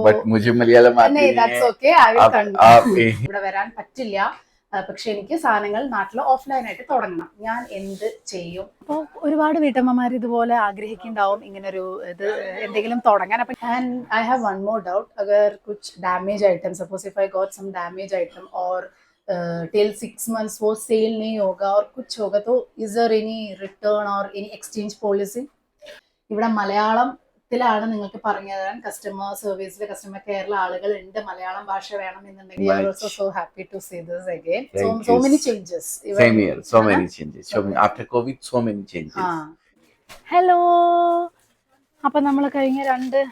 But मुझे मलयालम आती नहीं, नहीं that's है. okay. I will continue. आप ഇവിടെ വരാൻ പറ്റില്ല. പക്ഷെ എനിക്ക് സാധനങ്ങൾ നാട്ടിൽ ഓഫ്ലൈൻ ആയിട്ട് തുടങ്ങണം. ഞാൻ എന്ത് ചെയ്യും? അപ്പോൾ ഒരുപാട് വീട്ടമ്മമാർ ഇതുപോലെ ആഗ്രഹിക്കുന്നുണ്ടാവും ഇങ്ങനൊരു ഇത് എന്തെങ്കിലും തുടങ്ങാൻ. അപ്പം I have one more doubt. अगर कुछ damage item, suppose if I got some damage item और till 6 months वो सेल नहीं होगा और कुछ होगा, तो is there any return or any exchange policy? ഇവിടെ മലയാളത്തിലാണ് നിങ്ങൾക്ക് പറഞ്ഞു തരാൻ കസ്റ്റമർ സർവീസിൽ കസ്റ്റമർ കെയറിലെ ആളുകൾ ഉണ്ട്. മലയാളം ഭാഷ വേണമെന്നുണ്ടെങ്കിൽ I am also so happy to see this again. So many changes. Same here. So many changes. After COVID, so many changes. Hello, അപ്പം നമ്മൾ കഴിഞ്ഞ 2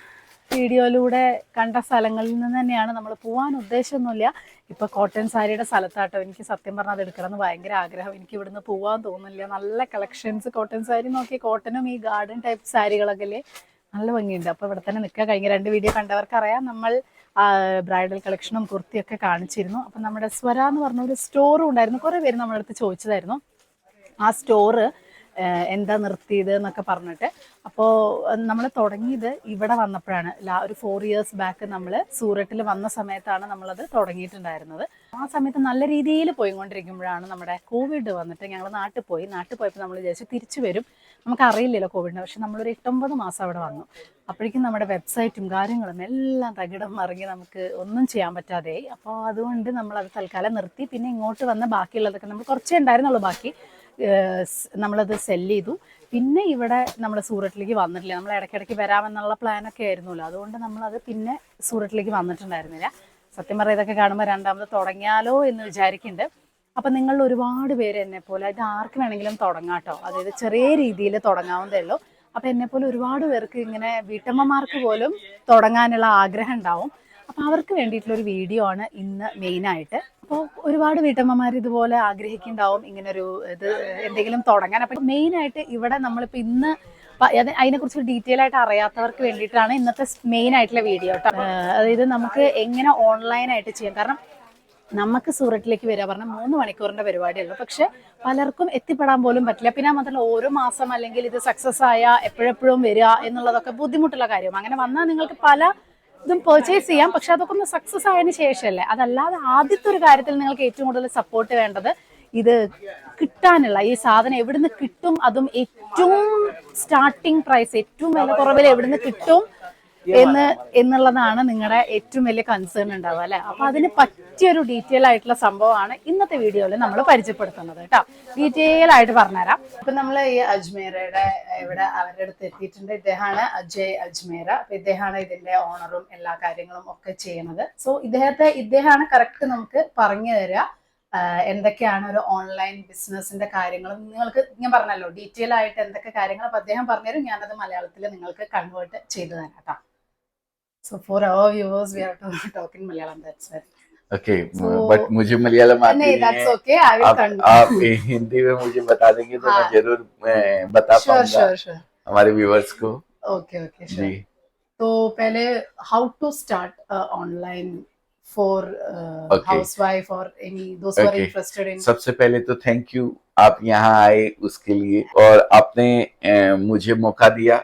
വീഡിയോയിലൂടെ കണ്ട സ്ഥലങ്ങളിൽ നിന്ന് തന്നെയാണ് നമ്മൾ പോകാൻ ഉദ്ദേശമൊന്നുമില്ല. ഇപ്പൊ കോട്ടൺ സാരിയുടെ സ്ഥലത്താട്ടോ. എനിക്ക് സത്യം പറഞ്ഞാൽ അത് എടുക്കണം എന്ന് ഭയങ്കര ആഗ്രഹം. എനിക്ക് ഇവിടുന്ന് പോകാൻ തോന്നുന്നില്ല. നല്ല കളക്ഷൻസ് കോട്ടൺ സാരി നോക്കി. കോട്ടനും ഈ ഗാർഡൻ ടൈപ്പ് സാരികളൊക്കെ അല്ലേ, നല്ല ഭംഗിയുണ്ട്. അപ്പോൾ ഇവിടെ തന്നെ നിൽക്കുക. കഴിഞ്ഞ 2 വീഡിയോ കണ്ടവർക്ക് അറിയാം, നമ്മൾ ബ്രൈഡൽ കളക്ഷനും കുർത്തിയൊക്കെ കാണിച്ചിരുന്നു. അപ്പം നമ്മുടെ സ്വര എന്ന് പറഞ്ഞ ഒരു സ്റ്റോറും ഉണ്ടായിരുന്നു. കുറേ പേര് നമ്മുടെ അടുത്ത് ചോദിച്ചതായിരുന്നു ആ സ്റ്റോറ് എന്താ നിർത്തിയത് എന്നൊക്കെ പറഞ്ഞിട്ട്. അപ്പോൾ നമ്മൾ തുടങ്ങിയത് ഇവിടെ വന്നപ്പോഴാണ്. ഒരു 4 years ബാക്ക് നമ്മൾ സൂററ്റിൽ വന്ന സമയത്താണ് നമ്മളത് തുടങ്ങിയിട്ടുണ്ടായിരുന്നത്. ആ സമയത്ത് നല്ല രീതിയിൽ പോയിക്കൊണ്ടിരിക്കുമ്പോഴാണ് നമ്മുടെ കോവിഡ് വന്നിട്ട് ഞങ്ങൾ നാട്ടിൽ പോയപ്പോൾ നമ്മൾ വിചാരിച്ചു തിരിച്ചു വരും, നമുക്കറിയില്ലല്ലോ കോവിഡിനെ. പക്ഷെ നമ്മളൊരു 8-9 മാസം അവിടെ വന്നു. അപ്പോഴേക്കും നമ്മുടെ വെബ്സൈറ്റും കാര്യങ്ങളും എല്ലാം തകിടം മറിഞ്ഞ് നമുക്ക് ഒന്നും ചെയ്യാൻ പറ്റാതെയായി. അപ്പോൾ അതുകൊണ്ട് നമ്മളത് തൽക്കാലം നിർത്തി. പിന്നെ ഇങ്ങോട്ട് വന്ന ബാക്കിയുള്ളതൊക്കെ നമ്മൾ കുറച്ചേ ഉണ്ടായിരുന്നുള്ളൂ, ബാക്കി നമ്മളത് സെല്ല് ചെയ്തു. പിന്നെ ഇവിടെ നമ്മൾ സൂററ്റിലേക്ക് വന്നിട്ടില്ല. നമ്മൾ ഇടയ്ക്കിടയ്ക്ക് വരാമെന്നുള്ള പ്ലാനൊക്കെ ആയിരുന്നല്ലോ, അതുകൊണ്ട് നമ്മളത് പിന്നെ സൂററ്റിലേക്ക് വന്നിട്ടുണ്ടായിരുന്നില്ല. സത്യം പറഞ്ഞാൽ ഇതൊക്കെ കാണുമ്പോൾ രണ്ടാമത് തുടങ്ങിയാലോ എന്ന് വിചാരിക്കുന്നുണ്ട്. അപ്പം നിങ്ങൾ ഒരുപാട് പേര് എന്നെപ്പോലെ, ഇത് ആർക്ക് വേണമെങ്കിലും തുടങ്ങാം കേട്ടോ, അതായത് ചെറിയ രീതിയിൽ തുടങ്ങാവുന്നതേ ഉള്ളൂ. അപ്പം എന്നെപ്പോലെ ഒരുപാട് പേർക്ക് ഇങ്ങനെ വീട്ടമ്മമാർക്ക് പോലും തുടങ്ങാനുള്ള ആഗ്രഹം ഉണ്ടാവും. അപ്പോൾ അവർക്ക് വേണ്ടിയിട്ടുള്ളൊരു വീഡിയോ ആണ് ഇന്ന് മെയിനായിട്ട്. അപ്പോൾ ഒരുപാട് വീട്ടമ്മമാർ ഇതുപോലെ ആഗ്രഹിക്കുന്നുണ്ടാവും ഇങ്ങനൊരു ഇത് എന്തെങ്കിലും തുടങ്ങാൻ. അപ്പം മെയിനായിട്ട് ഇവിടെ നമ്മളിപ്പോൾ ഇന്ന് അതിനെക്കുറിച്ച് ഡീറ്റെയിൽ ആയിട്ട് അറിയാത്തവർക്ക് വേണ്ടിയിട്ടാണ് ഇന്നത്തെ മെയിൻ ആയിട്ടുള്ള വീഡിയോ കേട്ടോ. അതായത് നമുക്ക് എങ്ങനെ ഓൺലൈനായിട്ട് ചെയ്യാം. കാരണം നമുക്ക് സൂററ്റിലേക്ക് വരിക പറഞ്ഞാൽ 3 മണിക്കൂറിൻ്റെ പരിപാടിയുള്ളൂ. പക്ഷെ പലർക്കും എത്തിപ്പെടാൻ പോലും പറ്റില്ല. പിന്നെ മാത്രമല്ല ഓരോ മാസം അല്ലെങ്കിൽ ഇത് സക്സസ് ആയ എപ്പോഴെപ്പോഴും വരിക എന്നുള്ളതൊക്കെ ബുദ്ധിമുട്ടുള്ള കാര്യം. അങ്ങനെ വന്നാൽ നിങ്ങൾക്ക് പല ഇതും പർച്ചേസ് ചെയ്യാം, പക്ഷെ അതൊക്കെ ഒന്ന് സക്സസ് ആയതിനു ശേഷമല്ലേ. അതല്ലാതെ ആദ്യത്തെ ഒരു കാര്യത്തിൽ നിങ്ങൾക്ക് ഏറ്റവും കൂടുതൽ സപ്പോർട്ട് വേണ്ടത് ഇത് കിട്ടാനുള്ള ഈ സാധനം എവിടുന്ന് കിട്ടും, അതും ഏറ്റവും സ്റ്റാർട്ടിങ് പ്രൈസ്, ഏറ്റവും വില കുറവിൽ എവിടുന്ന് കിട്ടും എന്നുള്ളതാണ് നിങ്ങളുടെ ഏറ്റവും വലിയ കൺസേൺ ഉണ്ടാവുക അല്ലെ. അപ്പൊ അതിന് പറ്റിയൊരു ഡീറ്റെയിൽ ആയിട്ടുള്ള സംഭവമാണ് ഇന്നത്തെ വീഡിയോയിൽ നമ്മൾ പരിചയപ്പെടുത്തുന്നത് കേട്ടോ. ഡീറ്റെയിൽ ആയിട്ട് പറഞ്ഞുതരാം. ഇപ്പൊ നമ്മൾ ഈ അജ്മേരയുടെ ഇവിടെ അവരുടെ അടുത്ത് എത്തിയിട്ടുണ്ട്. ഇദ്ദേഹമാണ് അജയ് അജ്മേര. അപ്പൊ ഇദ്ദേഹമാണ് ഇതിന്റെ ഓണറും എല്ലാ കാര്യങ്ങളും ഒക്കെ ചെയ്യുന്നത്. സോ ഇദ്ദേഹമാണ് കറക്റ്റ് നമുക്ക് പറഞ്ഞു തരിക എന്തൊക്കെയാണ് ഒരു ഓൺലൈൻ ബിസിനസിന്റെ കാര്യങ്ങളും. നിങ്ങൾക്ക് ഞാൻ പറഞ്ഞല്ലോ ഡീറ്റെയിൽ ആയിട്ട് എന്തൊക്കെ കാര്യങ്ങൾ. അപ്പൊ അദ്ദേഹം പറഞ്ഞുതരും, ഞാനത് മലയാളത്തിൽ നിങ്ങൾക്ക് കൺവേർട്ട് ചെയ്തു തരാം കേട്ടോ. So for our viewers, we have to talk in Malayalam. That's it. Okay, but मुझे मलयालम आती नहीं है. That's okay. I will continue. आप हिंदी में मुझे बता देंगे तो मैं जरूर बता पाऊंगा हमारे व्यूअर्स को. Okay, sure. तो पहले how to start online for housewife or any those who are interested in. सबसे पहले तो थैंक यू आप यहाँ आए उसके लिए, और आपने मुझे मौका दिया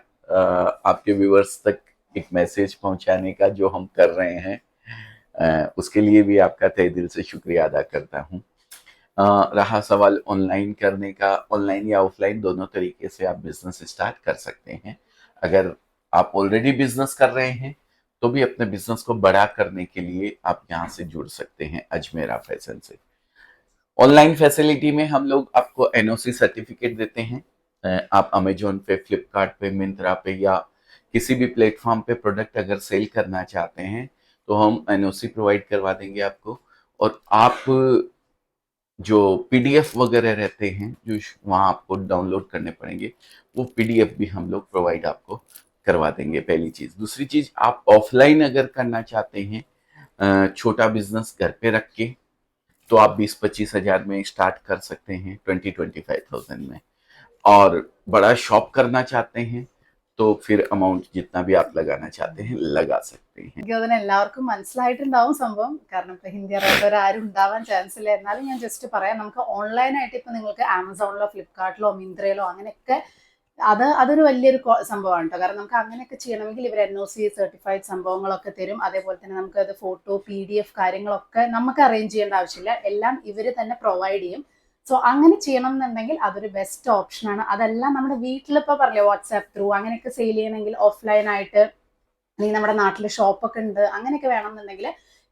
आपके व्यूअर्स तक एक मैसेज पहुंचाने का जो हम कर रहे हैं. उसके लिए भी आपका तहे दिल से शुक्रिया अदा करता हूं. रहा सवाल ऑनलाइन करने का, ऑनलाइन या ऑफलाइन दोनों तरीके से आप बिजनेस स्टार्ट कर सकते हैं. अगर आप ऑलरेडी बिजनेस कर रहे हैं तो भी अपने बिजनेस को बड़ा करने के लिए आप यहाँ से जुड़ सकते हैं अजमेरा फैशन से. ऑनलाइन फैसिलिटी में हम लोग आपको एनओसी सर्टिफिकेट देते हैं. आप अमेजोन पे, फ्लिपकार्ट पे, मिंत्रा पे या किसी भी प्लेटफॉर्म पे प्रोडक्ट अगर सेल करना चाहते हैं तो हम एनओसी प्रोवाइड करवा देंगे आपको. और आप जो पीडीएफ वगैरह रहते हैं जो वहाँ आपको डाउनलोड करने पड़ेंगे, वो पीडीएफ भी हम लोग प्रोवाइड आपको करवा देंगे. पहली चीज़. दूसरी चीज़, आप ऑफलाइन अगर करना चाहते हैं छोटा बिजनेस घर पे रख के, तो आप 20-25 हज़ार में स्टार्ट कर सकते हैं, 20-25,000 में. और बड़ा शॉप करना चाहते हैं तो फिर अमाउंट जितना भी आप लगाना चाहते हैं लगा सकते हैं. എനിക്ക് തോന്നുന്നു എല്ലാവർക്കും മനസ്സിലായിട്ടുണ്ടാവും സംഭവം. കാരണം ഇപ്പൊ ഹിന്ദി അറിയാത്തവർ ആരും ഉണ്ടാവാൻ ചാൻസ് ഇല്ല. എന്നാലും ഞാൻ ജസ്റ്റ് പറയാം, നമുക്ക് ഓൺലൈനായിട്ട് ഇപ്പൊ നിങ്ങൾക്ക് ആമസോണിലോ ഫ്ലിപ്കാർട്ടിലോ മിന്ത്രയിലോ അങ്ങനെയൊക്കെ അതൊരു വലിയൊരു സംഭവമാണ് കേട്ടോ. കാരണം നമുക്ക് അങ്ങനെയൊക്കെ ചെയ്യണമെങ്കിൽ ഇവർ NOC സർട്ടിഫൈഡ് സംഭവങ്ങളൊക്കെ തരും. അതേപോലെ തന്നെ നമുക്ക് അത് ഫോട്ടോ PDF കാര്യങ്ങളൊക്കെ നമുക്ക് അറേഞ്ച് ചെയ്യേണ്ട ആവശ്യമില്ല, എല്ലാം ഇവർ തന്നെ പ്രൊവൈഡ് ചെയ്യും. സോ അങ്ങനെ ചെയ്യണം എന്നുണ്ടെങ്കിൽ അതൊരു ബെസ്റ്റ് ഓപ്ഷനാണ്. അതെല്ലാം നമ്മുടെ വീട്ടിലിപ്പോൾ പറഞ്ഞില്ലേ വാട്സാപ്പ് ത്രൂ അങ്ങനെയൊക്കെ സെയിൽ ചെയ്യണമെങ്കിൽ ഓഫ്ലൈൻ ആയിട്ട്, അല്ലെങ്കിൽ നമ്മുടെ നാട്ടിൽ ഷോപ്പൊക്കെ ഉണ്ട് അങ്ങനെയൊക്കെ വേണമെന്നുണ്ടെങ്കിൽ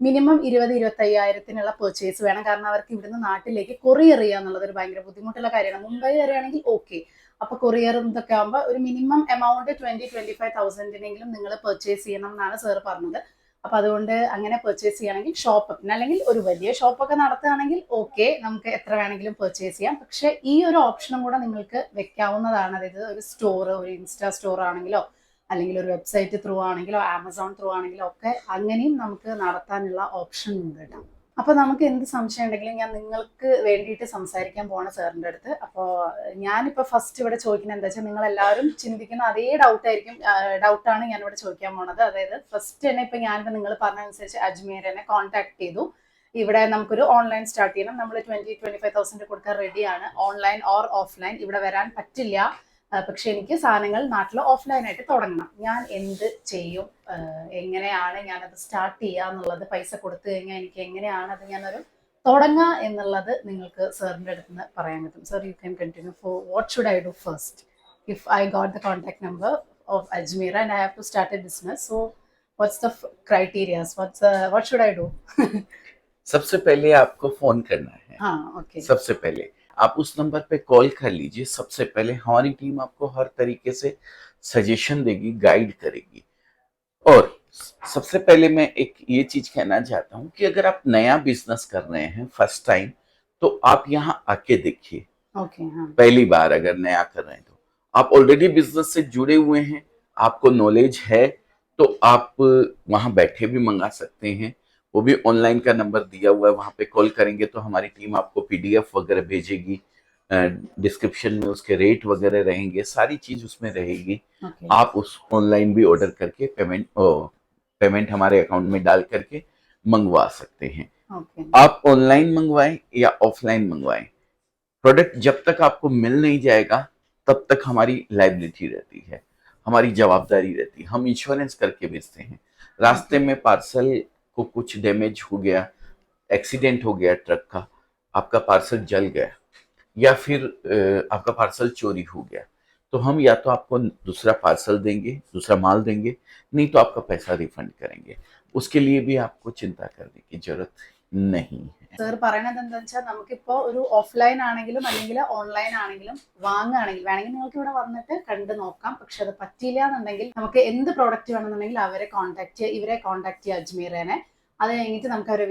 മിനിമം 20-25,000 പെർച്ചേസ് വേണം. കാരണം അവർക്ക് ഇവിടുന്ന് നാട്ടിലേക്ക് കൊറിയർ ചെയ്യുക എന്നുള്ളത് ഒരു ഭയങ്കര ബുദ്ധിമുട്ടുള്ള കാര്യമാണ്. മുംബൈ വരെയാണെങ്കിൽ ഓക്കെ, അപ്പൊ കൊറിയർ ഇതൊക്കെ ആകുമ്പോൾ ഒരു മിനിമം എമൗണ്ട് 20-25,000 നിങ്ങൾ പെർച്ചേസ് ചെയ്യണം എന്നാണ് സാർ പറഞ്ഞത്. അപ്പൊ അതുകൊണ്ട് അങ്ങനെ പെർച്ചേസ് ചെയ്യണമെങ്കിൽ ഷോപ്പ്, പിന്നെ അല്ലെങ്കിൽ ഒരു വലിയ ഷോപ്പൊക്കെ നടത്തുകയാണെങ്കിൽ ഓക്കെ, നമുക്ക് എത്ര വേണമെങ്കിലും പെർച്ചേസ് ചെയ്യാം. പക്ഷെ ഈ ഒരു ഓപ്ഷനും കൂടെ നിങ്ങൾക്ക് വെക്കാവുന്നതാണ്. അതായത് ഒരു സ്റ്റോർ, ഒരു ഇൻസ്റ്റാ സ്റ്റോർ ആണെങ്കിലോ അല്ലെങ്കിൽ ഒരു വെബ്സൈറ്റ് ത്രൂ ആണെങ്കിലോ ആമസോൺ ത്രൂ ആണെങ്കിലോ ഒക്കെ അങ്ങനെയും നമുക്ക് നടത്താനുള്ള ഓപ്ഷൻ ഉണ്ട് കേട്ടോ. അപ്പൊ നമുക്ക് എന്ത് സംശയം ഉണ്ടെങ്കിലും ഞാൻ നിങ്ങൾക്ക് വേണ്ടിയിട്ട് സംസാരിക്കാൻ പോവാണ് സാറിന്റെ അടുത്ത്. അപ്പോൾ ഞാനിപ്പോ ഫസ്റ്റ് ഇവിടെ ചോദിക്കുന്നത് എന്താ വെച്ചാൽ, നിങ്ങൾ എല്ലാവരും ചിന്തിക്കുന്ന അതേ ഡൗട്ടാണ് ഞാൻ ഇവിടെ ചോദിക്കാൻ പോണത്. അതായത് ഫസ്റ്റ് തന്നെ ഇപ്പൊ ഞാനിപ്പോ നിങ്ങൾ പറഞ്ഞതനുസരിച്ച് അജ്മീറിനെ കോൺടാക്ട് ചെയ്തു. ഇവിടെ നമുക്കൊരു ഓൺലൈൻ സ്റ്റാർട്ട് ചെയ്യണം, നമ്മൾ 20-25,000 കൊടുക്കാൻ റെഡിയാണ്, ഓൺലൈൻ ഓർ ഓഫ്ലൈൻ, ഇവിടെ വരാൻ പറ്റില്ല, പക്ഷെ എനിക്ക് സാധനങ്ങൾ നാട്ടിൽ ഓഫ്ലൈനായിട്ട് തുടങ്ങണം, ഞാൻ എന്ത് ചെയ്യും, എങ്ങനെയാണ് ഞാനത് സ്റ്റാർട്ട് ചെയ്യുക എന്നുള്ളത്, പൈസ കൊടുത്തു കഴിഞ്ഞാൽ എനിക്ക് എങ്ങനെയാണ് അത് ഞാനൊരു തുടങ്ങുക എന്നുള്ളത് നിങ്ങൾക്ക് സാറിൻ്റെ അടുത്ത് നിന്ന് പറയാൻ പറ്റും. Sir, you can continue. For what should I do first if I got the contact number of Ajmer and I have to start a business? So what's the criteria, what should I do? सबसे पहले आपको phone करना है। हाँ, okay. सबसे पहले आप उस नंबर पे कॉल कर लीजिए। सबसे पहले हमारी टीम आपको हर तरीके से सजेशन देगी, गाइड करेगी। और सबसे पहले मैं एक ये चीज कहना चाहता हूँ कि अगर आप नया बिजनेस कर रहे हैं फर्स्ट टाइम, तो आप यहाँ आके देखिए। ओके, हाँ। पहली बार अगर नया कर रहे हैं तो आप ऑलरेडी बिजनेस से जुड़े हुए हैं, आपको नॉलेज है, तो आप वहां बैठे भी मंगा सकते हैं। वो भी ऑनलाइन का नंबर दिया हुआ है, वहां पे कॉल करेंगे तो हमारी टीम आपको PDF वगैरह भेजेगी, डिस्क्रिप्शन में उसके रेट वगैरह रहेंगे, सारी चीज उसमें रहेगी। Okay. आप उस ऑनलाइन भी ऑर्डर करके पेमेंट हमारे अकाउंट में डाल करके मंगवा सकते हैं। Okay. आप ऑनलाइन मंगवाएं या ऑफलाइन मंगवाएं, प्रोडक्ट जब तक आपको मिल नहीं जाएगा तब तक हमारी लायबिलिटी रहती है, हमारी जवाबदारी रहती है। हम इंश्योरेंस करके बेचते हैं। रास्ते में पार्सल को कुछ डैमेज हो गया, एक्सीडेंट हो गया ट्रक का, आपका पार्सल जल गया या फिर आपका पार्सल चोरी हो गया, तो हम या तो आपको दूसरा पार्सल देंगे, दूसरा माल देंगे, नहीं तो आपका पैसा रिफंड करेंगे। उसके लिए भी आपको चिंता करने की जरूरत नहीं है। സാർ പറയണത് എന്താ വെച്ചാൽ, നമുക്കിപ്പോ ഒരു ഓഫ്ലൈൻ ആണെങ്കിലും അല്ലെങ്കിൽ ഓൺലൈൻ ആണെങ്കിലും വാങ്ങുകയാണെങ്കിൽ വേണമെങ്കിൽ നിങ്ങൾക്ക് ഇവിടെ വന്നിട്ട് കണ്ടു നോക്കാം. പക്ഷെ അത് പറ്റില്ല എന്നുണ്ടെങ്കിൽ നമുക്ക് എന്ത് പ്രോഡക്റ്റ് വേണമെന്നുണ്ടെങ്കിൽ ഇവരെ കോൺടാക്ട് ചെയ്യുക അജ്മീറിനെ. അത് കഴിഞ്ഞിട്ട് നമുക്ക് ഒരു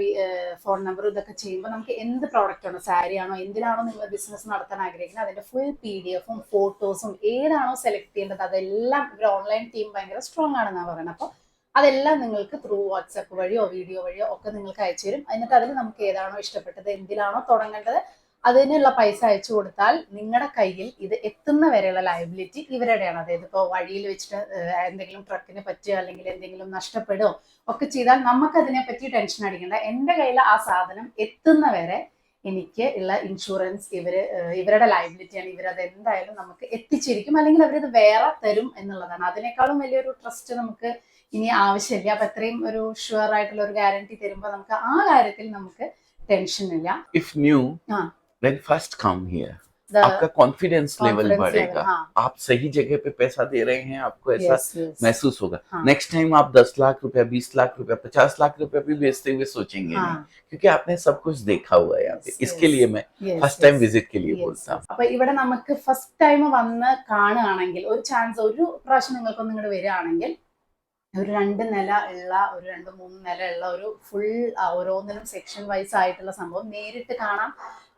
ഫോൺ നമ്പർ ഇതൊക്കെ ചെയ്യുമ്പോൾ നമുക്ക് എന്ത് പ്രോഡക്റ്റ് ആണോ, സാരി ആണോ, എന്തിനാണോ നിങ്ങൾ ബിസിനസ് നടത്താൻ ആഗ്രഹിക്കുന്നത് അതിന്റെ ഫുൾ PDF-ഉം ഫോട്ടോസും ഏതാണോ സെലക്ട് ചെയ്യേണ്ടത് അതെല്ലാം ഇവർ ഓൺലൈൻ ടീം ഭയങ്കര സ്ട്രോങ് ആണെന്നാണ് പറയുന്നത്. അപ്പോൾ അതെല്ലാം നിങ്ങൾക്ക് ത്രൂ വാട്സാപ്പ് വഴിയോ വീഡിയോ വഴിയോ ഒക്കെ നിങ്ങൾക്ക് അയച്ചു തരും. എന്നിട്ട് അതിൽ നമുക്ക് ഏതാണോ ഇഷ്ടപ്പെട്ടത്, എന്തിലാണോ തുടങ്ങേണ്ടത് അതിനുള്ള പൈസ അയച്ചു കൊടുത്താൽ നിങ്ങളുടെ കയ്യിൽ ഇത് എത്തുന്ന വരെയുള്ള ലയബിലിറ്റി ഇവരുടെയാണ്. അതായത് ഇപ്പോൾ വഴിയിൽ വെച്ചിട്ട് എന്തെങ്കിലും ട്രക്കിനെ പറ്റുക അല്ലെങ്കിൽ എന്തെങ്കിലും നഷ്ടപ്പെടുകയോ ഒക്കെ ചെയ്താൽ നമുക്ക് അതിനെ പറ്റി ടെൻഷൻ അടിക്കേണ്ട. എൻ്റെ കയ്യിൽ ആ സാധനം എത്തുന്ന വരെ എനിക്ക് ഉള്ള ഇൻഷുറൻസ് ഇവരുടെ ലയബിലിറ്റിയാണ്. ഇവരത് എന്തായാലും നമുക്ക് എത്തിച്ചിരിക്കും, അല്ലെങ്കിൽ അവരത് വേറെ തരും എന്നുള്ളതാണ്. അതിനേക്കാളും വലിയൊരു ട്രസ്റ്റ് നമുക്ക് ഇനി ആവശ്യമില്ല. അപ്പൊ അത്രയും ഒരു ഷുവർ ആയിട്ടുള്ള ഒരു ഗ്യാരണ്ടി തരുമ്പോൾ നമുക്ക് ആ കാര്യത്തിൽ നമുക്ക് ടെൻഷൻ ഇല്ല. If new, then first come here. आपका कॉन्फिडेंस लेवल बढ़ेगा। आप सही जगह पे पैसा दे रहे हैं, आपको ऐसा महसूस होगा। नेक्स्ट टाइम आप 10 लाख रुपया, 20 लाख रुपया, 50 लाख रुपया भी बेचते हुए सोचेंगे नहीं, क्योंकि आपने सब कुछ देखा हुआ है यहाँ पे। इसके लिए मैं फर्स्ट टाइम विजिट के लिए बोलता हूँ. അപ്പൊ ഇവിടെ നമുക്ക് ഫസ്റ്റ് ടൈം വന്ന് കാണുകയാണെങ്കിൽ ഒരു ചാൻസ്, ഒരു പ്രാവശ്യം നിങ്ങൾക്കൊന്നും ഇങ്ങോട്ട് വരികയാണെങ്കിൽ ഒരു 2 നില ഉള്ള, ഒരു 2-3 നില ഉള്ള ഒരു ഫുൾ ഓരോന്നിനും സെക്ഷൻ വൈസ് ആയിട്ടുള്ള സംഭവം നേരിട്ട് കാണാം.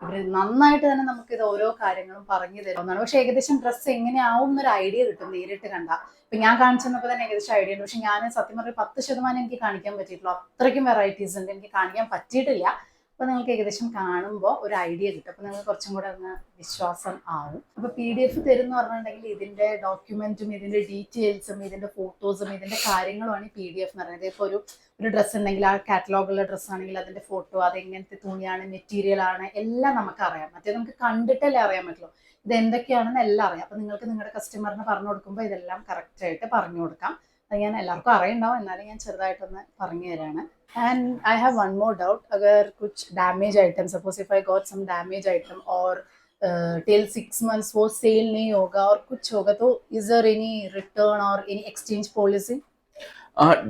ഇവര് നന്നായിട്ട് തന്നെ നമുക്ക് ഇത് ഓരോ കാര്യങ്ങളും പറഞ്ഞു തരുന്നതാണ്. പക്ഷെ ഏകദേശം ഡ്രസ്സ് എങ്ങനെയാവും എന്നൊരു ഐഡിയ കിട്ടും നേരിട്ട് കണ്ടാൽ. ഇപ്പൊ ഞാൻ കാണിച്ചപ്പോൾ തന്നെ ഏകദേശം ഐഡിയ ഉണ്ട്. പക്ഷെ ഞാൻ സത്യം പറഞ്ഞ 10% എനിക്ക് കാണിക്കാൻ പറ്റിയിട്ടുള്ളൂ. അത്രയ്ക്കും വെറൈറ്റീസ് ഉണ്ട്, എനിക്ക് കാണിക്കാൻ പറ്റിയിട്ടില്ല. അപ്പോൾ നിങ്ങൾക്ക് ഏകദേശം കാണുമ്പോൾ ഒരു ഐഡിയ കിട്ടും. അപ്പോൾ നിങ്ങൾക്ക് കുറച്ചും കൂടെ ഒന്ന് വിശ്വാസം ആവും. അപ്പോൾ PDF തരുമെന്ന് പറഞ്ഞിട്ടുണ്ടെങ്കിൽ ഇതിൻ്റെ ഡോക്യുമെൻറ്റും ഇതിൻ്റെ ഡീറ്റെയിൽസും ഇതിൻ്റെ ഫോട്ടോസും ഇതിൻ്റെ കാര്യങ്ങളുമാണ് ഈ PDF എന്ന് പറയുന്നത്. ഇപ്പോൾ ഒരു ഡ്രസ്സ് ഉണ്ടെങ്കിൽ ആ കാറ്റലോഗുള്ള ഡ്രസ്സ് ആണെങ്കിൽ അതിൻ്റെ ഫോട്ടോ, അതെങ്ങനത്തെ തുണിയാണ്, മെറ്റീരിയൽ ആണ്, എല്ലാം നമുക്ക് അറിയാം. മറ്റേ നമുക്ക് കണ്ടിട്ടല്ലേ അറിയാൻ പറ്റുള്ളൂ. ഇത് എന്തൊക്കെയാണെന്ന് എല്ലാം അറിയാം. അപ്പോൾ നിങ്ങൾക്ക് നിങ്ങളുടെ കസ്റ്റമറിന് പറഞ്ഞു കൊടുക്കുമ്പോൾ ഇതെല്ലാം കറക്റ്റായിട്ട് പറഞ്ഞു കൊടുക്കാം. അത് ഞാൻ എല്ലാവർക്കും അറിയണ്ടാവും, എന്നാലും ഞാൻ ചെറുതായിട്ടൊന്ന് പറഞ്ഞു തരാണ്. And I have one more doubt. अगर कुछ damage item, suppose if I got some damage item और till 6 months वो सेल नहीं होगा और कुछ होगा, तो is there any return or any exchange policy?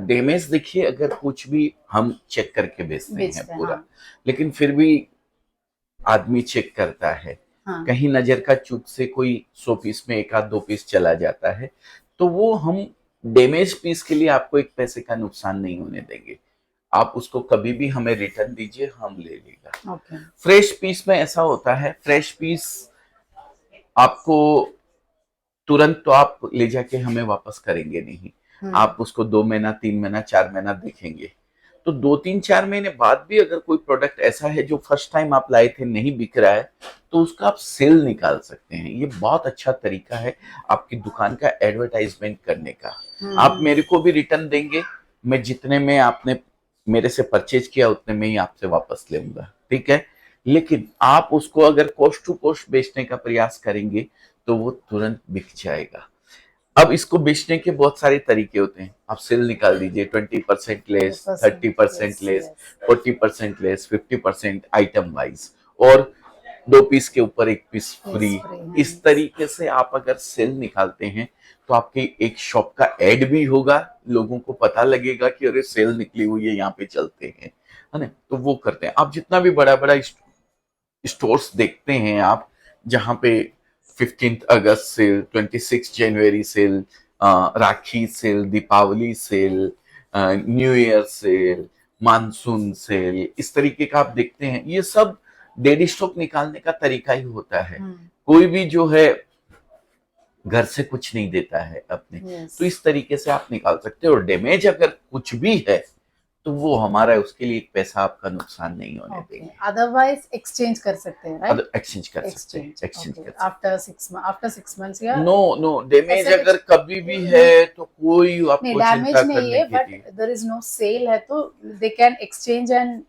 Damage देखिए, अगर कुछ भी हम चेक करके बेचते हैं पूरा, हाँ. लेकिन फिर भी आदमी चेक करता है, हाँ. कहीं नजर का चूक से कोई 100 पीस में 1-2 पीस चला जाता है, तो वो हम डैमेज पीस के लिए आपको एक पैसे का नुकसान नहीं होने देंगे। आप उसको कभी भी हमें रिटर्न दीजिए, हम ले लेगा। Okay. फ्रेश पीस में ऐसा होता है, फ्रेश पीस आपको तुरंत तो आप ले जाके हमें वापस करेंगे नहीं, आप उसको 2 महीना 3 महीना 4 महीना देखेंगे। तो 2-3-4 महीने बाद भी अगर कोई प्रोडक्ट ऐसा है जो फर्स्ट टाइम आप लाए थे नहीं बिक रहा है, तो उसका आप सेल निकाल सकते हैं। ये बहुत अच्छा तरीका है आपकी दुकान का एडवर्टाइजमेंट करने का। आप मेरे को भी रिटर्न देंगे, मैं जितने में आपने मेरे से परचेज किया उतने में ही आपसे वापस लेऊंगा, ठीक है। लेकिन आप उसको अगर कोस्ट टू कोस्ट बेचने का प्रयास करेंगे तो वो तुरंत बिक जाएगा। अब इसको बेचने के बहुत सारे तरीके होते हैं। आप सेल निकाल दीजिए, 20% less, 30% less, 40% less, 50% item wise, और 2 पीस के ऊपर 1 पीस फ्री। इस तरीके से आप अगर सेल निकालते हैं तो आपकी एक शॉप का एड भी होगा, लोगों को पता लगेगा कि अरे सेल निकली हुई है, यहाँ पे चलते हैं, है ना। तो वो करते हैं। आप जितना भी बड़ा बड़ा स्टोर्स देखते हैं आप, जहाँ पे 15 अगस्त सेल, 26 जनवरी sale, Rakhi sale, Deepawali sale, new year sale, monsoon sale, इस तरीके का आप देखते हैं, ये सब डेडी स्टॉक निकालने का तरीका ही होता है। कोई भी जो है घर से कुछ नहीं देता है अपने, तो इस तरीके से आप निकाल सकते हो। और डैमेज अगर कुछ भी है तो वो हमारा है, उसके लिए एक पैसा आपका नुकसान नहीं होने देंगे। अदरवाइज एक्सचेंज कर सकते हैं, राइट? एक्सचेंज कर सकते हैं, एक्सचेंज कर सकते हैं। आफ्टर 6 मंथ्स या नो डैमेज अगर कभी भी है तो कोई आपको डैमेज चिंता नहीं है, करने की but there is no sale है तो they can exchange and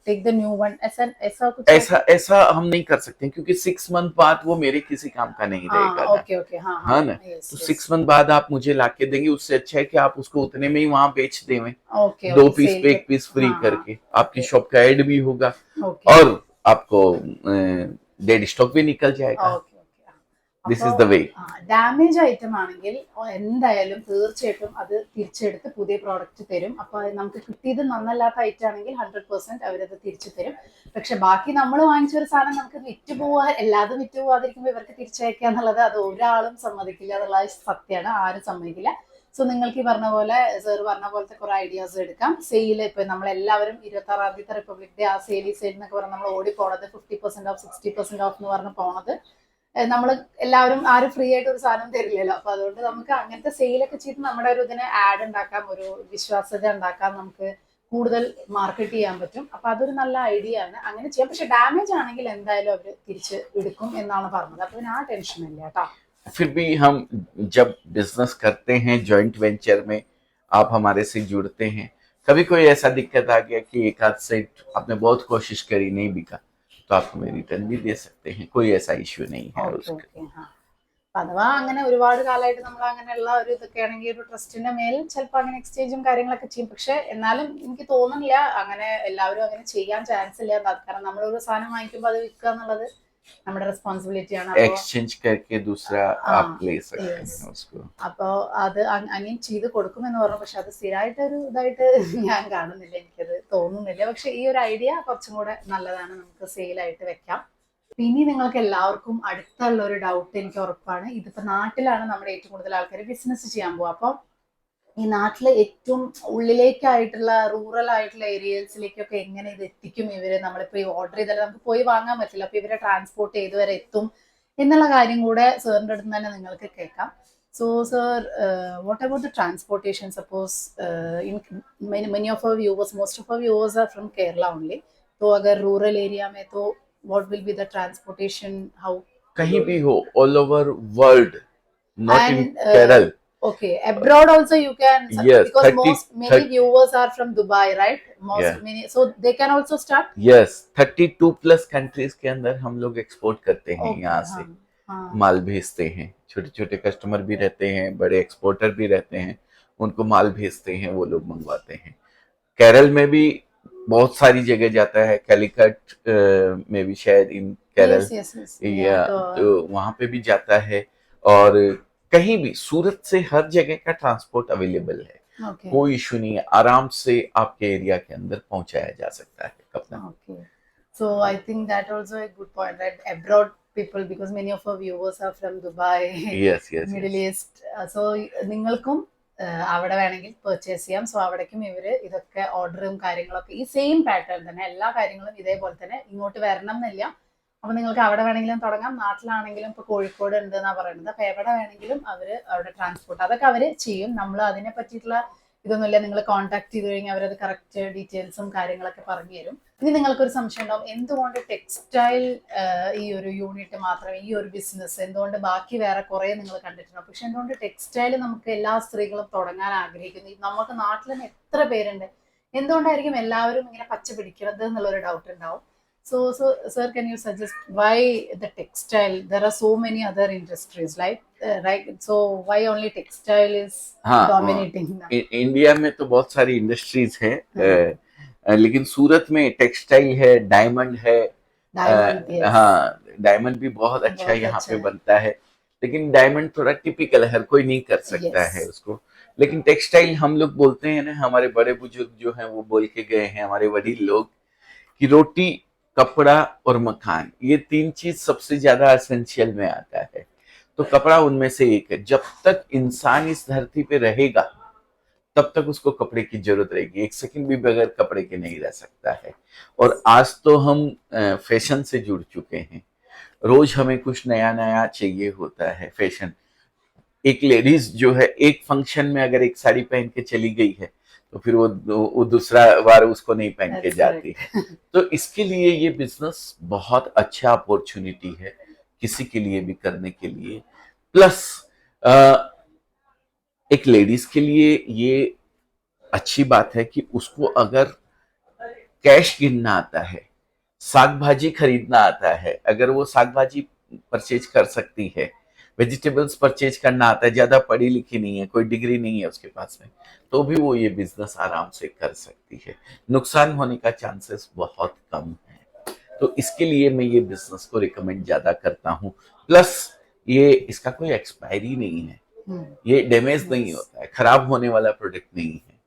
take the new one, ऐसा कुछ ऐसा हम नहीं कर सकते, क्योंकि 6 मंथ बाद वो मेरे किसी काम का नहीं रहेगा। ओके हाँ ना, तो 6 मंथ बाद आप मुझे लाके देंगे, उससे अच्छा है कि आप उसको उतने में ही वहां बेच दें, 2 पीस पे 1 पीस फ्री करके। आपकी शॉप का एड भी होगा और आपको डेड स्टॉक भी निकल जाएगा। This is the way. Damage item ആണെങ്കിൽ എന്തായാലും തീർച്ചയായിട്ടും അത് തിരിച്ചെടുത്ത് പുതിയ പ്രോഡക്റ്റ് തരും. അപ്പൊ നമുക്ക് കിട്ടിയത് നന്നല്ലാത്ത ഐറ്റം ആണെങ്കിൽ 100% അവരത് തിരിച്ചു തരും. പക്ഷെ ബാക്കി നമ്മൾ വാങ്ങിച്ച ഒരു സാധനം നമുക്ക് എല്ലാതും വിറ്റ് പോവാതിരിക്കുമ്പോൾ ഇവർക്ക് തിരിച്ചയക്കുക എന്നുള്ളത് അത് ഒരാളും സമ്മതിക്കില്ല എന്നുള്ള സത്യമാണ്, ആരും സമ്മതിക്കില്ല. സോ നിങ്ങൾക്ക് ഈ പറഞ്ഞ പോലെ സാർ പറഞ്ഞ പോലത്തെ കുറെ ഐഡിയാസ് എടുക്കാം. സെയിൽ ഇപ്പൊ നമ്മളെല്ലാവരും 26-ാം തീയതി റിപ്പബ്ലിക് ഡേ ആ സെയിൽ എന്നൊക്കെ പറഞ്ഞ് നമ്മൾ ഓടി പോണത് 50% ഓഫ് 60% ഓഫ് എന്ന് പറഞ്ഞ് പോണത്, നമ്മൾ എല്ലാവരും ആരും ഫ്രീ ആയിട്ട് ഒരു സാധനം തരില്ലല്ലോ. അപ്പൊ അതുകൊണ്ട് നമുക്ക് അങ്ങനത്തെ സെയിലൊക്കെ ചെയ്ത് നമ്മുടെ ഒരു ഇതിന് ആഡ് ഉണ്ടാക്കാം, ഒരു വിശ്വാസ്യത ഉണ്ടാക്കാം, നമുക്ക് കൂടുതൽ മാർക്കറ്റ് ചെയ്യാൻ പറ്റും. അപ്പൊ അതൊരു നല്ല ഐഡിയ ആണ്, അങ്ങനെ ചെയ്യാം. പക്ഷെ ഡാമേജ് ആണെങ്കിൽ എന്തായാലും അവര് തിരിച്ച് എടുക്കും എന്നാണ് പറഞ്ഞത്. അപ്പൊ പിന്നെ ആ ടെൻഷൻ ഇല്ല കേട്ടോ. फिर भी हम जब बिजनेस करते हैं जॉइंट वेंचर में, आप हमारे से जुड़ते हैं, कभी कोई ऐसा दिक्कत आ गया कि एक आध सेट आपने बहुत कोशिश करी नहीं बिका, तो आप हमें रिटर्न भी दे सकते हैं, कोई ऐसा इश्यू नहीं है उसका। അഥവാ അങ്ങനെ ഒരുപാട് കാലമായിട്ട് നമ്മൾ അങ്ങനെയുള്ള ഒരു ഇതൊക്കെ ആണെങ്കിൽ ഒരു ട്രസ്റ്റിന്റെ മേൽ ചിലപ്പോൾ അങ്ങനെ എക്സ്ചേഞ്ചും കാര്യങ്ങളൊക്കെ ചെയ്യും. പക്ഷെ എന്നാലും എനിക്ക് തോന്നുന്നില്ല അങ്ങനെ എല്ലാവരും അങ്ങനെ ചെയ്യാൻ ചാൻസ് ഇല്ല. കാരണം നമ്മളൊരു സാധനം വാങ്ങിക്കുമ്പോൾ അത് വിൽക്കുക എന്നുള്ളത് നമ്മുടെ റെസ്പോൺസിബിലിറ്റി ആണ്. एक्सचेंज करके दूसरा आप ले सकते हैं उसको. അപ്പോ അത് അങ്ങനെ ചെയ്ത് കൊടുക്കുമെന്ന് പറഞ്ഞു. പക്ഷെ അത് സ്ഥിരമായിട്ട് ഒരു ഇതായിട്ട് ഞാൻ കാണുന്നില്ല, എനിക്കത് തോന്നുന്നില്ല. പക്ഷെ ഈ ഒരു ഐഡിയ കുറച്ചും കൂടെ നല്ലതാണ്, നമുക്ക് സെയിലായിട്ട് വെക്കാം. ഇനി നിങ്ങൾക്ക് എല്ലാവർക്കും അടുത്തുള്ള ഒരു ഡൗട്ട് എനിക്ക് ഉറപ്പാണ്, ഇതിപ്പോ നാട്ടിലാണ് നമ്മുടെ ഏറ്റവും കൂടുതൽ ആൾക്കാർ ബിസിനസ് ചെയ്യാൻ പോകുക. അപ്പം ഈ നാട്ടിലെ ഏറ്റവും ഉള്ളിലേക്കായിട്ടുള്ള റൂറൽ ആയിട്ടുള്ള ഏരിയസിലേക്കൊക്കെ എങ്ങനെ ഇത് എത്തിക്കും ഇവര്? നമ്മളിപ്പോ ഈ ഓർഡർ ചെയ്താലും നമുക്ക് പോയി വാങ്ങാൻ പറ്റില്ല. അപ്പൊ ഇവരെ ട്രാൻസ്പോർട്ട് ചെയ്തുവരെ എത്തും എന്നുള്ള കാര്യം കൂടെ സാറിന്റെ അടുത്ത് തന്നെ നിങ്ങൾക്ക് കേൾക്കാം. So sir, what about the transportation? Suppose in many of our viewers, most of our viewers are from Kerala only. तो अगर रूरल एरिया में तो what will be the transportation, how? कहीं भी हो, all over world, not in And Kerala. okay, abroad also you can, Yes, because 30, many 30, viewers are from Dubai, right? yeah. Many, so they can also start. Yes 32+ countries के अंदर हम लोग export करते हैं. Okay, यहाँ हाँ से हाँ. माल भेजते हैं. छोटे छोटे कस्टमर भी रहते हैं, बड़े एक्सपोर्टर भी रहते हैं, उनको माल भेजते हैं, वो लोग मंगवाते हैं. केरल में भी बहुत सारी जगह जाता है. कैलिकट में भी शायद इन केरल, Yes. या Yeah, तो वहां पे भी जाता है. और कहीं भी सूरत से हर जगह का ट्रांसपोर्ट अवेलेबल है. okay. कोई इशू नहीं है, आराम से आपके एरिया के अंदर पहुंचाया जा सकता है कपड़ा. Okay. So I think that also a good point, right? Abroad people, because many of our viewers are from Dubai, yes yes Middle East. So നിങ്ങൾക്കും അവിടെ വേണമെങ്കിൽ പർച്ചേസ് ചെയ്യാം. സോ അവിടേക്കും ഇവര് ഇതൊക്കെ ഓർഡറും കാര്യങ്ങളൊക്കെ ഈ സെയിം പാറ്റേൺ തന്നെ, എല്ലാ കാര്യങ്ങളും ഇതേപോലെ തന്നെ. ഇങ്ങോട്ട് വരണം എന്നില്ല. അപ്പൊ നിങ്ങൾക്ക് അവിടെ വേണമെങ്കിലും തുടങ്ങാം. നാട്ടിലാണെങ്കിലും ഇപ്പൊ കോഴിക്കോട് ഉണ്ട് എന്നാ പറയുന്നത്. അപ്പൊ എവിടെ വേണമെങ്കിലും അവര് അവിടെ ട്രാൻസ്പോർട്ട് അതൊക്കെ അവര് ചെയ്യും. നമ്മൾ അതിനെ പറ്റിയിട്ടുള്ള ഇതൊന്നുമില്ല. നിങ്ങൾ കോൺടാക്ട് ചെയ്ത് കഴിഞ്ഞാൽ അവരത് കറക്റ്റ് ഡീറ്റെയിൽസും കാര്യങ്ങളൊക്കെ പറഞ്ഞു തരും. ഇനി നിങ്ങൾക്കൊരു സംശയം ഉണ്ടാവും, എന്തുകൊണ്ട് ടെക്സ്റ്റൈൽ ഈ ഒരു യൂണിറ്റ് മാത്രം, ഈ ഒരു ബിസിനസ് എന്തുകൊണ്ട് ബാക്കി വേറെ കുറെ നിങ്ങൾ കണ്ടിട്ടുണ്ടാവും, പക്ഷെ എന്തുകൊണ്ട് ടെക്സ്റ്റൈൽ നമുക്ക് എല്ലാ സ്ത്രീകളും തുടങ്ങാൻ ആഗ്രഹിക്കുന്നു? നമുക്ക് നാട്ടിൽ തന്നെ എത്ര പേരുണ്ട്, എന്തുകൊണ്ടായിരിക്കും എല്ലാവരും ഇങ്ങനെ പച്ച പിടിക്കുന്നത് എന്നുള്ളൊരു ഡൗട്ട് ഉണ്ടാവും. So sir, can you suggest why the textile? There are so many other industries, right? So why only textile is dominating now? India में तो बहुत सारी इंडस्ट्रीज है, लेकिन सूरत में टेक्सटाइल है, डायमंड है. Diamond, yes. हाँ, डायमंड भी बहुत अच्छा बहुत यहाँ अच्छा पे है. बनता है. लेकिन डायमंड थोड़ा टिपिकल है, हर कोई नहीं कर सकता Yes. है उसको. लेकिन टेक्सटाइल हम लोग बोलते हैं ना, हमारे बड़े बुजुर्ग जो हैं वो बोल के गए हैं, हमारे वडील लोग, कि रोटी, कपड़ा और मकान, ये 3 चीज सबसे ज्यादा एसेंशियल में आता है. तो कपड़ा उनमें से एक है. जब तक इंसान इस धरती पे रहेगा तब तक उसको कपड़े की जरूरत रहेगी. एक सेकंड भी बगैर कपड़े के नहीं रह सकता है. और आज तो हम फैशन से जुड़ चुके हैं. रोज हमें कुछ नया नया चाहिए होता है. फैशन, एक लेडीज जो है एक फंक्शन में अगर एक साड़ी पहन के चली गई है तो फिर वो दूसरा बार उसको नहीं पहन के That's जाती. तो इसके लिए ये बिजनेस बहुत अच्छा अपॉर्चुनिटी है किसी के लिए भी करने के लिए. प्लस एक लेडीज के लिए ये अच्छी बात है कि उसको अगर कैश गिनना आता है, साग भाजी खरीदना आता है, अगर वो साग भाजी परचेज कर सकती है, वेजिटेबल्स परचेज करना आता है, ज्यादा पढ़ी लिखी नहीं है, कोई डिग्री नहीं है उसके पास में, तो भी वो ये बिजनेस आराम से कर सकती है. नुकसान होने का चांसेस बहुत कम है. तो इसके लिए मैं ये बिजनेस को रिकमेंड ज्यादा करता हूँ. प्लस ये इसका कोई एक्सपायरी नहीं है, ये डैमेज नहीं होता है, खराब होने वाला प्रोडक्ट नहीं है.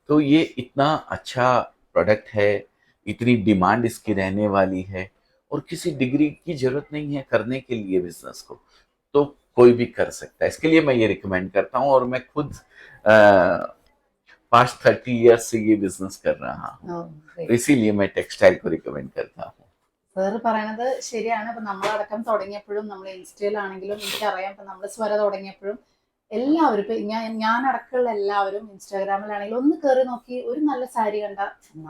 तो ये इतना अच्छा प्रोडक्ट है, इतनी डिमांड इसकी रहने वाली है, और किसी डिग्री की जरूरत नहीं है करने के लिए बिजनेस को. तो कोई भी कर सकता है. इसके लिए मैं ये रिकमेंड करता हूँ. और मैं खुद पास्ट 30 ईयर्स से ये बिजनेस कर रहा हूँ. इसीलिए मैं टेक्सटाइल को रिकमेंड करता हूँ. സാർ പറയണത് ശരിയാണ്. ഇപ്പൊ നമ്മളടക്കം തുടങ്ങിയപ്പോഴും, നമ്മൾ ഇൻസ്റ്റയിലാണെങ്കിലും എനിക്കറിയാം, ഇപ്പൊ നമ്മൾ സ്വര തുടങ്ങിയപ്പോഴും എല്ലാവരും, ഇപ്പൊ ഞാൻ അടക്കമുള്ള എല്ലാവരും ഇൻസ്റ്റാഗ്രാമിലാണെങ്കിലും ഒന്ന് കയറി നോക്കി ഒരു നല്ല സാരി കണ്ട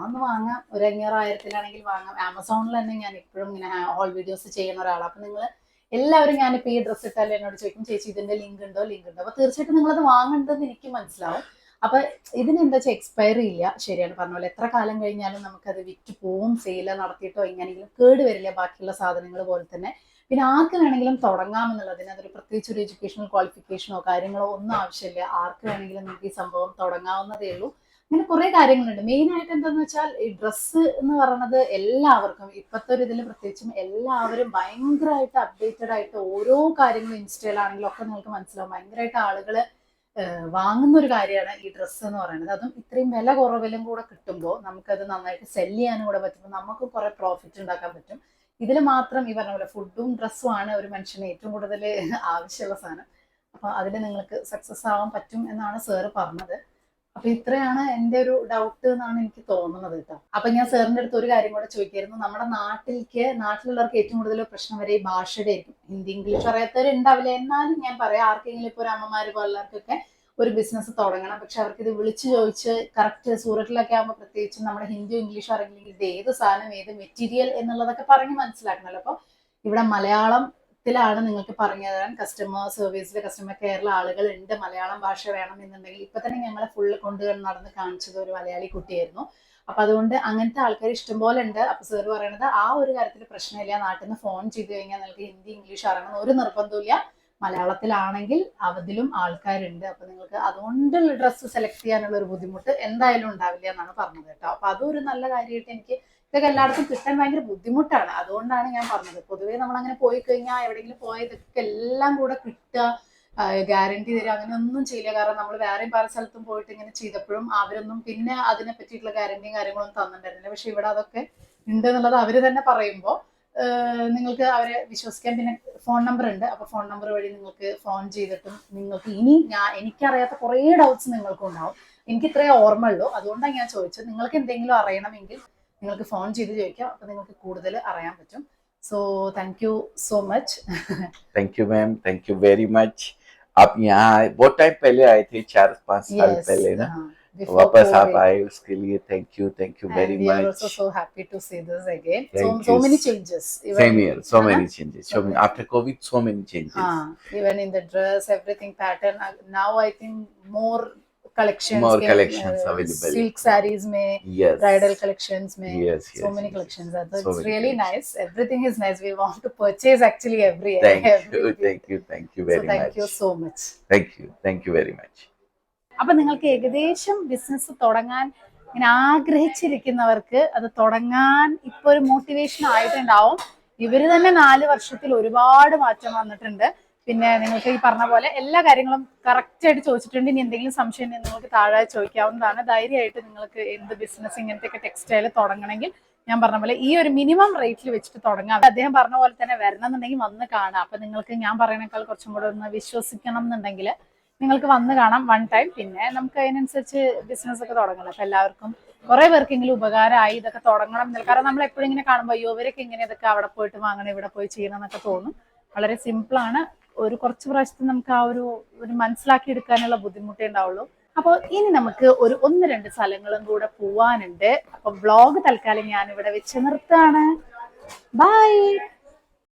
ഒന്ന് വാങ്ങാം, ഒരു 500,000-1000-ആണെങ്കിൽ വാങ്ങാം. ആമസോണിൽ തന്നെ ഞാൻ ഇപ്പോഴും ഇങ്ങനെ ഹോൾ വീഡിയോസ് ചെയ്യുന്ന ഒരാളാണ്. അപ്പൊ നിങ്ങൾ എല്ലാവരും, ഞാനിപ്പോ ഈ ഡ്രസ്സ് ഇട്ടാലും എന്നോട് ചോദിക്കും, ചേച്ചി ഇതിന്റെ ലിങ്ക് ഉണ്ടോ? അപ്പൊ തീർച്ചയായിട്ടും നിങ്ങളത് വാങ്ങേണ്ടതെന്ന് എനിക്ക് മനസ്സിലാവും. അപ്പൊ ഇതിനെന്താ വെച്ചാൽ എക്സ്പയറി ഇല്ല. ശരിയാണ് പറഞ്ഞ പോലെ, എത്ര കാലം കഴിഞ്ഞാലും നമുക്കത് വിറ്റ് പോവും. സെയിൽ നടത്തിയിട്ടോ എങ്ങനെയെങ്കിലും കേട് വരില്ല, ബാക്കിയുള്ള സാധനങ്ങൾ പോലെ തന്നെ. പിന്നെ ആർക്ക് വേണമെങ്കിലും തുടങ്ങാമെന്നുള്ളതിന് അതൊരു പ്രത്യേകിച്ച് ഒരു എഡ്യൂക്കേഷണൽ ക്വാളിഫിക്കേഷനോ കാര്യങ്ങളോ ഒന്നും ആവശ്യമില്ല. ആർക്ക് വേണമെങ്കിലും നമുക്ക് ഈ സംഭവം തുടങ്ങാവുന്നതേ ഉള്ളൂ. അങ്ങനെ കുറെ കാര്യങ്ങളുണ്ട്. മെയിൻ ആയിട്ട് എന്താന്ന് വെച്ചാൽ ഈ ഡ്രസ്സ് എന്ന് പറയുന്നത് എല്ലാവർക്കും ഇപ്പോഴത്തെ ഒരു ഇതിൽ പ്രത്യേകിച്ചും എല്ലാവരും ഭയങ്കരമായിട്ട് അപ്ഡേറ്റഡ് ആയിട്ട് ഓരോ കാര്യങ്ങളും ഇൻസ്റ്റയിലാണെങ്കിലും ഒക്കെ നിങ്ങൾക്ക് മനസ്സിലാവും. ഭയങ്കരമായിട്ട് ആളുകൾ വാങ്ങുന്ന ഒരു കാര്യമാണ് ഈ ഡ്രസ്സ് എന്ന് പറയുന്നത്. അതും ഇത്രയും വില കുറവിലും കൂടെ കിട്ടുമ്പോൾ നമുക്കത് നന്നായിട്ട് സെല് ചെയ്യാനും കൂടെ പറ്റുമ്പോൾ നമുക്ക് കുറെ പ്രോഫിറ്റ് ഉണ്ടാക്കാൻ പറ്റും. ഇതിൽ മാത്രം ഈ പറഞ്ഞ പോലെ ഫുഡും ഡ്രസ്സും ആണ് ഒരു മനുഷ്യന് ഏറ്റവും കൂടുതൽ ആവശ്യമുള്ള സാധനം. അപ്പൊ അതിൽ നിങ്ങൾക്ക് സക്സസ് ആവാൻ പറ്റും എന്നാണ് സാറ് പറഞ്ഞത്. അപ്പൊ ഇത്രയാണ് എൻ്റെ ഒരു ഡൗട്ട് എന്നാണ് എനിക്ക് തോന്നുന്നത് കേട്ടോ. അപ്പൊ ഞാൻ സാറിന്റെ അടുത്ത് ഒരു കാര്യം കൂടെ ചോദിക്കായിരുന്നു. നമ്മുടെ നാട്ടിലുള്ളവർക്ക് ഏറ്റവും കൂടുതൽ പ്രശ്നം വരെ ഈ ഭാഷയുടെ ആയിരിക്കും. ഹിന്ദി ഇംഗ്ലീഷ് അറിയാത്തവരുണ്ടാവില്ല. എന്നാലും ഞാൻ പറയാം, ആർക്കെങ്കിലും ഇപ്പൊ ഒരു അമ്മമാര് പോലുള്ളവർക്കൊക്കെ ഒരു ബിസിനസ് തുടങ്ങണം. പക്ഷെ അവർക്ക് ഇത് വിളിച്ചു ചോദിച്ച് കറക്റ്റ് സൂററ്റിലൊക്കെ ആകുമ്പോൾ പ്രത്യേകിച്ചും നമ്മുടെ ഹിന്ദിയോ ഇംഗ്ലീഷോ അറിയില്ലെങ്കിൽ ഇത് ഏത് സാധനം ഏത് മെറ്റീരിയൽ എന്നുള്ളതൊക്കെ പറഞ്ഞ് മനസ്സിലാക്കണമല്ലോ. അപ്പോൾ ഇവിടെ മലയാളത്തിലാണ് നിങ്ങൾക്ക് പറഞ്ഞു തരാൻ കസ്റ്റമർ സർവീസിൽ കസ്റ്റമർ കെയറിലെ ആളുകൾ ഉണ്ട്. മലയാളം ഭാഷ വേണം എന്നുണ്ടെങ്കിൽ ഇപ്പൊ തന്നെ ഞങ്ങളെ ഫുള്ള് നടന്ന് കാണിച്ചത് ഒരു മലയാളി കുട്ടിയായിരുന്നു. അപ്പൊ അതുകൊണ്ട് അങ്ങനത്തെ ആൾക്കാർ ഇഷ്ടംപോലെ ഉണ്ട്. അപ്പൊ സാർ പറയണത് ആ ഒരു കാര്യത്തിൽ പ്രശ്നമില്ല, നാട്ടിൽ നിന്ന് ഫോൺ ചെയ്ത് കഴിഞ്ഞാൽ നിങ്ങൾക്ക് ഹിന്ദി ഇംഗ്ലീഷ് അറിയണം ഒരു നിർബന്ധമില്ല, മലയാളത്തിലാണെങ്കിൽ അതിലും ആൾക്കാരുണ്ട്. അപ്പൊ നിങ്ങൾക്ക് അതുകൊണ്ടുള്ള ഡ്രസ്സ് സെലക്ട് ചെയ്യാനുള്ള ഒരു ബുദ്ധിമുട്ട് എന്തായാലും ഉണ്ടാവില്ല എന്നാണ് പറഞ്ഞത് കേട്ടോ. അപ്പൊ അതൊരു നല്ല കാര്യമായിട്ട് എനിക്ക് ഇതൊക്കെ എല്ലായിടത്തും കിട്ടാൻ ഭയങ്കര ബുദ്ധിമുട്ടാണ്. അതുകൊണ്ടാണ് ഞാൻ പറഞ്ഞത്. പൊതുവേ നമ്മൾ അങ്ങനെ പോയി കഴിഞ്ഞാൽ എവിടെയെങ്കിലും പോയതൊക്കെ എല്ലാം കൂടെ കിട്ടുക, ഗ്യാരണ്ടി തരിക അങ്ങനെ ഒന്നും ചെയ്യില്ല. കാരണം നമ്മൾ വേറെയും പല സ്ഥലത്തും പോയിട്ട് ഇങ്ങനെ ചെയ്തപ്പോഴും അവരൊന്നും പിന്നെ അതിനെ പറ്റിയിട്ടുള്ള ഗ്യാരണ്ടിയും കാര്യങ്ങളൊന്നും തന്നിട്ടുണ്ടായിരുന്നില്ല. പക്ഷെ ഇവിടെ അതൊക്കെ ഉണ്ട് എന്നുള്ളത് അവര് തന്നെ പറയുമ്പോൾ നിങ്ങൾക്ക് അവരെ വിശ്വസിക്കാൻ. പിന്നെ ഫോൺ നമ്പർ ഉണ്ട്. അപ്പൊ ഫോൺ നമ്പർ വഴി നിങ്ങൾക്ക് ഫോൺ ചെയ്തിട്ടും നിങ്ങൾക്ക് ഇനി എനിക്കറിയാത്ത കുറേ ഡൗട്ട്സ് നിങ്ങൾക്കും ഉണ്ടാവും. എനിക്ക് ഇത്രേ ഓർമ്മ ഉള്ളൂ, അതുകൊണ്ടാണ് ഞാൻ ചോദിച്ചത്. നിങ്ങൾക്ക് എന്തെങ്കിലും അറിയണമെങ്കിൽ നിങ്ങൾക്ക് ഫോൺ ചെയ്ത് ചോദിക്കാം. അപ്പൊ നിങ്ങൾക്ക് കൂടുതൽ അറിയാൻ പറ്റും. So thank you so much. Thank you ma'am, thank you very much. आप यहाँ आए, बहुत टाइम पहले आए थे, 4-5 साल पहले ना, वापस आप आए उसके लिए thank you very we much. are also so happy to see this again. Thank So you. many changes. Same here, so many changes. So many, after COVID, so many changes. Even in the dress, everything pattern. Now I think more collections. More collections available. Silk sarees mein, Yes. bridal collections mein. Yes, So yes, many yes. collections are there. So It's many really collections. nice. Everything is nice. We want to purchase actually every Thank you, everything. thank you very So thank much. you so much. Thank you very much. അപ്പൊ നിങ്ങൾക്ക് ഏകദേശം business തുടങ്ങാൻ ഇങ്ങനെ ആഗ്രഹിച്ചിരിക്കുന്നവർക്ക് അത് തുടങ്ങാൻ ഇപ്പൊ ഒരു motivation ആയിട്ടുണ്ടാവും. ഇവര് തന്നെ 4 വർഷത്തിൽ ഒരുപാട് മാറ്റം വന്നിട്ടുണ്ട്. പിന്നെ നിങ്ങൾക്ക് ഈ പറഞ്ഞ പോലെ എല്ലാ കാര്യങ്ങളും കറക്റ്റ് ആയിട്ട് ചോദിച്ചിട്ടുണ്ട്. ഇനി എന്തെങ്കിലും സംശയം ഉണ്ടെങ്കിൽ നിങ്ങൾക്ക് താഴെ ചോദിക്കാവുന്നതാണ്. ധൈര്യമായിട്ട് നിങ്ങൾക്ക് എന്ത് ബിസിനസ് ഇങ്ങനത്തെ ടെക്സ്റ്റൈൽ തുടങ്ങണമെങ്കിൽ ഞാൻ പറഞ്ഞ പോലെ ഈ ഒരു മിനിമം റേറ്റിൽ വെച്ചിട്ട് തുടങ്ങാം. അദ്ദേഹം പറഞ്ഞ പോലെ തന്നെ വരണം എന്നുണ്ടെങ്കിൽ വന്ന് കാണാം. അപ്പൊ നിങ്ങൾക്ക് ഞാൻ പറയുന്നേക്കാൾ കുറച്ചും കൂടെ ഒന്ന് വിശ്വസിക്കണം എന്നുണ്ടെങ്കിൽ നിങ്ങൾക്ക് വന്ന് കാണാം വൺ ടൈം. പിന്നെ നമുക്ക് അതിനനുസരിച്ച് ബിസിനസ് ഒക്കെ തുടങ്ങണം. അപ്പൊ എല്ലാവർക്കും കുറെ പേർക്കെങ്കിലും ഉപകാരമായി ഇതൊക്കെ തുടങ്ങണം എന്നില്ല. കാരണം നമ്മൾ എപ്പോഴും ഇങ്ങനെ കാണുമ്പോൾ അയ്യോ ഇവരൊക്കെ ഇങ്ങനെ ഇതൊക്കെ അവിടെ പോയിട്ട് വാങ്ങണം ഇവിടെ പോയി ചെയ്യണം എന്നൊക്കെ തോന്നും. വളരെ സിമ്പിളാണ്. ഒരു കുറച്ച് പ്രാവശ്യത്തിൽ നമുക്ക് ആ ഒരു മനസ്സിലാക്കി എടുക്കാനുള്ള ബുദ്ധിമുട്ടേ ഉണ്ടാവുള്ളൂ. അപ്പോൾ ഇനി നമുക്ക് ഒരു 1-2 സ്ഥലങ്ങളും കൂടെ പോവാനുണ്ട്. അപ്പൊ വ്ളോഗ് തൽക്കാലം ഞാൻ ഇവിടെ വെച്ച് നിർത്താണ്. ബൈ.